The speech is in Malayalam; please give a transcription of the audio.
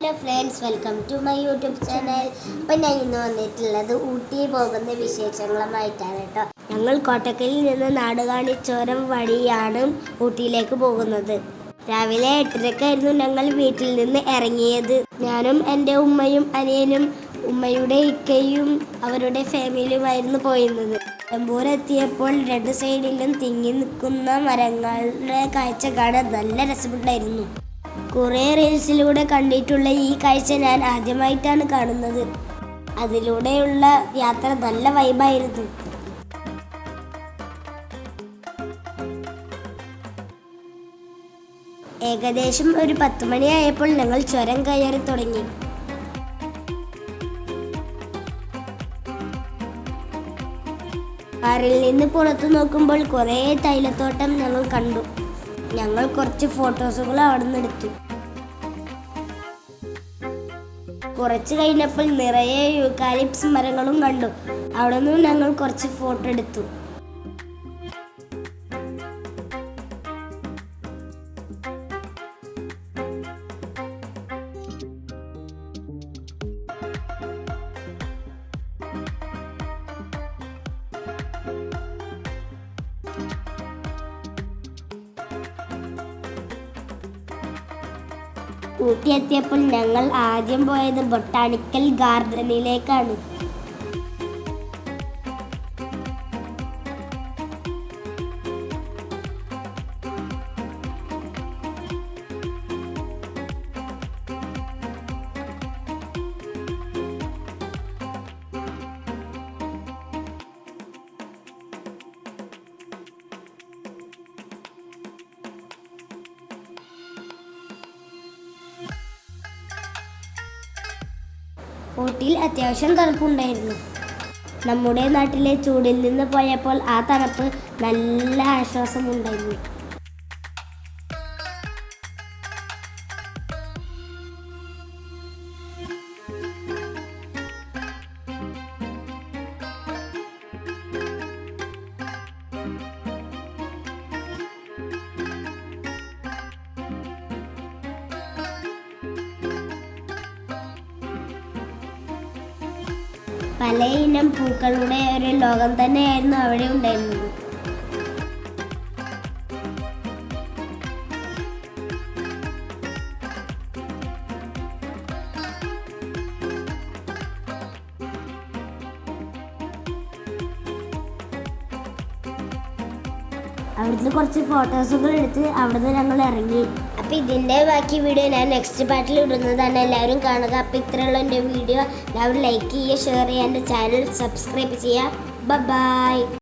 Hello friends, welcome to my YouTube channel. അപ്പം ഞാൻ ഇന്ന് വന്നിട്ടുള്ളത് ഊട്ടി പോകുന്ന വിശേഷങ്ങളുമായിട്ടാണ് കേട്ടോ. ഞങ്ങൾ കോട്ടക്കലിൽ നിന്ന് നാടുകാണിച്ചോരം വഴിയാണ് ഊട്ടിയിലേക്ക് പോകുന്നത്. രാവിലെ 8:30-ക്കായിരുന്നു ഞങ്ങൾ വീട്ടിൽ നിന്ന് ഇറങ്ങിയത്. ഞാനും എൻ്റെ ഉമ്മയും അനിയനും ഉമ്മയുടെ ഇക്കയും അവരുടെ ഫാമിലിയുമായിരുന്നു പോയിരുന്നത്. നിലമ്പൂരെത്തിയപ്പോൾ രണ്ട് സൈഡിലും തിങ്ങി നിൽക്കുന്ന മരങ്ങളുടെ കാഴ്ച കാണാൻ നല്ല രസമുണ്ടായിരുന്നു. കുറേ റീൽസിലൂടെ കണ്ടിട്ടുള്ള ഈ കാഴ്ച ഞാൻ ആദ്യമായിട്ടാണ് കാണുന്നത്. അതിലൂടെയുള്ള യാത്ര നല്ല വൈബായിരുന്നു. ഏകദേശം ഒരു 10 മണിയായപ്പോൾ ഞങ്ങൾ ചുരം കയറി തുടങ്ങി. കാറിൽ നിന്ന് പുറത്തു നോക്കുമ്പോൾ കുറേ തൈലത്തോട്ടം ഞങ്ങൾ കണ്ടു. ഞങ്ങൾ കുറച്ച് ഫോട്ടോസുകൾ അവിടെ നിന്ന് എടുത്തു. കുറച്ച് കഴിഞ്ഞപ്പോൾ നിറയെ യൂക്കാലിപ്സ് മരങ്ങളും കണ്ടു. അവിടെ നിന്നും ഞങ്ങൾ കുറച്ച് ഫോട്ടോ എടുത്തു. ഊട്ടി എത്തിയപ്പോൾ ഞങ്ങൾ ആദ്യം പോയത് ബൊട്ടാണിക്കൽ ഗാർഡനിലേക്കാണ്. ഊട്ടിയിൽ അത്യാവശ്യം തണുപ്പുണ്ടായിരുന്നു. നമ്മുടെ നാട്ടിലെ ചൂടിൽ നിന്ന് പോയപ്പോൾ ആ തണുപ്പ് നല്ല ആശ്വാസമുണ്ടായിരുന്നു. പല ഇനം പൂക്കളുടെ ഒരു ലോകം തന്നെയായിരുന്നു അവിടെ ഉണ്ടായിരുന്നത്. അവിടുന്ന് കുറച്ച് ഫോട്ടോസുകൾ എടുത്ത് അവിടുന്ന് ഞങ്ങൾ ഇറങ്ങി. അപ്പോൾ ഇതിൻ്റെ ബാക്കി വീഡിയോ ഞാൻ നെക്സ്റ്റ് പാർട്ടിൽ ഇടുന്നതാണ്. എല്ലാവരും കാണുക. അപ്പോൾ ഇത്രയുള്ള എൻ്റെ വീഡിയോ എല്ലാവരും ലൈക്ക് ചെയ്യുക, ഷെയർ ചെയ്യുക, എൻ്റെ ചാനൽ സബ്സ്ക്രൈബ് ചെയ്യുക. ബൈ.